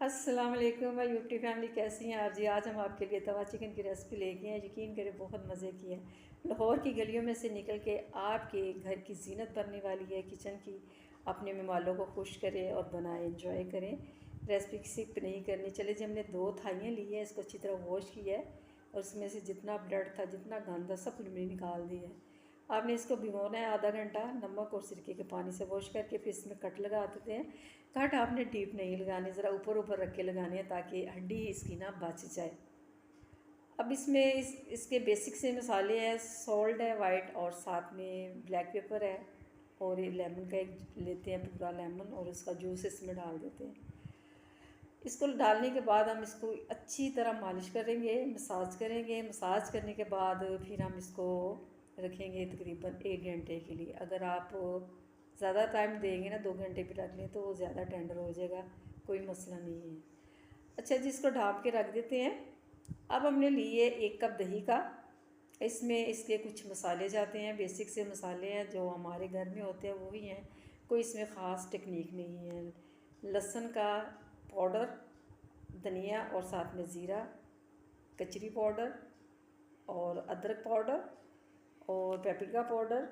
अस्सलाम वालेकुम my YouTube family, कैसी हैं आप जी। आज हम आपके लिए तवा चिकन की रेसिपी लेके हैं। यकीन करें बहुत मज़े की है। लाहौर की गलियों में से निकल के आपके घर की जीनत बनने वाली है किचन की। अपने मेहमानों को खुश करें और बनाएं, इंजॉय करें। रेसिपी स्किप नहीं करनी। चले जी, हमने 2 थाइयाँ ली हैं, इसको अच्छी तरह वॉश किया है और उसमें से जितना ब्लड था, जितना गंद था, सब हमने निकाल दिया है। आपने इसको भिगोना है आधा घंटा नमक और सिरके के पानी से वॉश करके, फिर इसमें कट लगा देते हैं। कट आपने डीप नहीं लगाने, ज़रा ऊपर ऊपर रख के लगाने हैं ताकि हड्डी इसकी ना बच जाए। अब इसमें इसके बेसिक से मसाले हैं, सॉल्ट है वाइट और साथ में ब्लैक पेपर है और ये लेमन का एक लेते हैं पूरा लेमन और उसका जूस इसमें डाल देते हैं। इसको डालने के बाद हम इसको अच्छी तरह मालिश करेंगे, मसाज करेंगे। मसाज करने के बाद फिर हम इसको रखेंगे तकरीबन 1 घंटे के लिए। अगर आप ज़्यादा टाइम देंगे ना, 2 घंटे भी रख लें तो वो ज़्यादा टेंडर हो जाएगा, कोई मसला नहीं है। अच्छा जी, इसको ढाँप के रख देते हैं। अब हमने लिए 1 कप दही का। इसमें इसके कुछ मसाले जाते हैं, बेसिक से मसाले हैं जो हमारे घर में होते हैं वही हैं, कोई इसमें ख़ास टेक्निक नहीं है। लहसुन का पाउडर, धनिया और साथ में ज़ीरा, कचरी पाउडर और अदरक पाउडर और पेपरिका पाउडर,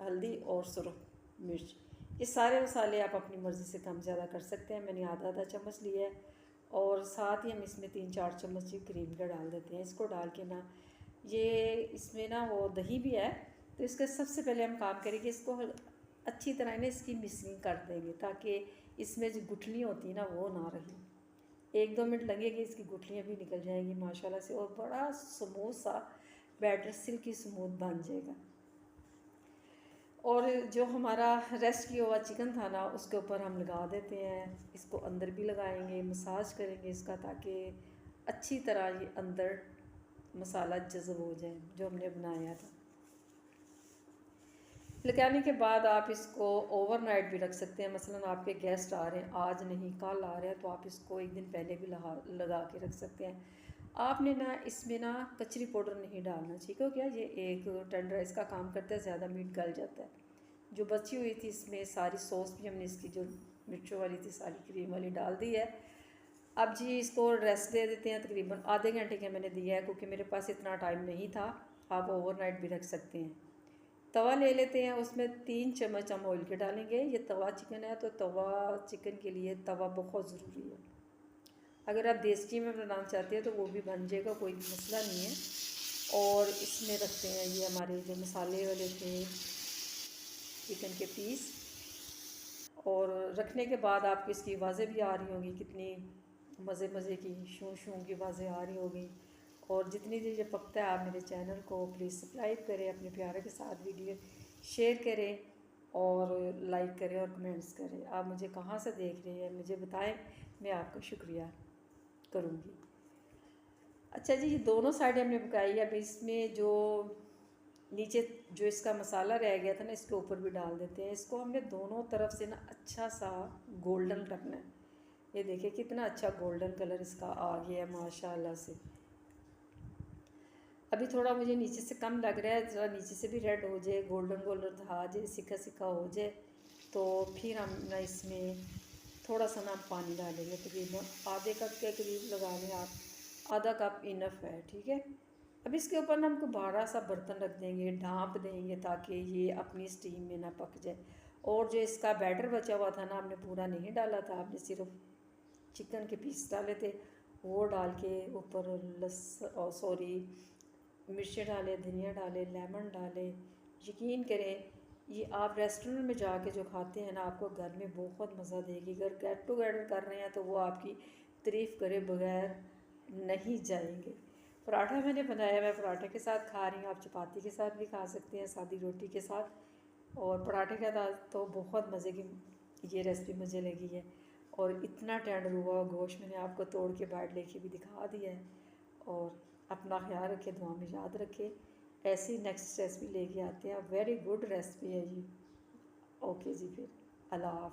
हल्दी और सुरख मिर्च। ये सारे मसाले आप अपनी मर्ज़ी से कम ज़्यादा कर सकते हैं। मैंने आधा आधा चम्मच लिया है और साथ ही हम इसमें 3-4 चम्मच की क्रीम का डाल देते हैं। इसको डाल के ना, ये इसमें ना वो दही भी है तो इसका सबसे पहले हम काम करेंगे, इसको अच्छी तरह ना इसकी मिक्सिंग कर देंगे ताकि इसमें जो गुठलियाँ होती हैं ना वो ना रही। 1-2 मिनट लगेगी, इसकी गुठलियाँ भी निकल जाएंगी माशाल्लाह से और बड़ा स्मूथ सा बैटर सिल्की स्मूथ बन जाएगा। और जो हमारा रेस्ट किया हुआ चिकन था ना, उसके ऊपर हम लगा देते हैं। इसको अंदर भी लगाएंगे, मसाज करेंगे इसका ताकि अच्छी तरह ये अंदर मसाला जज़ब हो जाए जो हमने बनाया था। लगाने के बाद आप इसको ओवरनाइट भी रख सकते हैं। मसलन आपके गेस्ट आ रहे हैं, आज नहीं कल आ रहे हैं, तो आप इसको 1 दिन पहले भी लगा के रख सकते हैं। आपने ना इसमें ना कचरी पाउडर नहीं डालना, ठीक हो गया। ये एक टेंडराइज का काम करता है, ज़्यादा मीट गल जाता है। जो बची हुई थी इसमें सारी सॉस भी हमने इसकी जो मिर्चों वाली थी सारी क्रीम वाली डाल दी है। अब जी इसको रेस्ट दे देते हैं, तकरीबन आधे घंटे का मैंने दिया है क्योंकि मेरे पास इतना टाइम नहीं था। आप ओवरनाइट भी रख सकते हैं। तवा ले लेते हैं, उसमें 3 चम्मच हम ऑयल के डालेंगे। ये तवा चिकन है तो तवा चिकन के लिए तवा बहुत ज़रूरी है। अगर आप देसी में बनाना चाहते हैं तो वो भी बन जाएगा, कोई मसला नहीं है। और इसमें रखते हैं ये हमारे जो मसाले वाले थे चिकन के पीस, और रखने के बाद आपको इसकी आवाज़ें भी आ रही होंगी, कितनी मज़े मज़े की शू शू की आवाज़ें आ रही होगी। और जितनी देर ये पकता है आप मेरे चैनल को प्लीज़ सब्सक्राइब करें, अपने प्यारे के साथ वीडियो शेयर करें और लाइक करें और कमेंट्स करें। आप मुझे कहाँ से देख रहे हैं मुझे बताएं, मैं आपका शुक्रिया करूँगी। अच्छा जी, ये दोनों साइड हमने पकाई। अब इसमें जो नीचे जो इसका मसाला रह गया था ना, इसके ऊपर भी डाल देते हैं। इसको हमने दोनों तरफ से ना अच्छा सा गोल्डन करना है। ये देखिए कितना अच्छा गोल्डन कलर इसका आ गया है माशाल्लाह से। अभी थोड़ा मुझे नीचे से कम लग रहा है, ज़रा नीचे से भी रेड हो जाए, गोल्डन गोल्डन आ जाए, सिक्का सिक्का हो जाए तो फिर हम ना इसमें थोड़ा सा ना पानी डालेंगे। तकरीबन आधे कप के करीब लगा लें आप, आधा कप इनफ है, ठीक है। अब इसके ऊपर ना हमको बड़ा सा बर्तन रख देंगे, ढाँप देंगे ताकि ये अपनी स्टीम में ना पक जाए। और जो इसका बैटर बचा हुआ था ना, आपने पूरा नहीं डाला था, आपने सिर्फ चिकन के पीस डाले थे, वो डाल के ऊपर मिर्चें डालें, धनिया डालें, लेमन डालें। यकीन करें ये आप रेस्टोरेंट में जाके जो खाते हैं ना, आपको घर में बहुत मज़ा देगी। अगर गेट टुगेदर कर रहे हैं तो वो आपकी तारीफ़ करे बगैर नहीं जाएंगे। पराठा मैंने बनाया, मैं पराठे के साथ खा रही हूँ, आप चपाती के साथ भी खा सकते हैं, सादी रोटी के साथ। और पराठे के साथ तो बहुत मज़े की ये रेसिपी मुझे लगी है। और इतना टेंडर हुआ गोश्त मैंने आपको तोड़ के बाइट लेके भी दिखा दिया है। और अपना ख्याल रखें, दुआ में याद रखें। ऐसी नेक्स्ट रेसिपी लेके आते हैं, वेरी गुड रेसिपी है जी। ओके जी, फिर अल्लाह हाफ़िज़।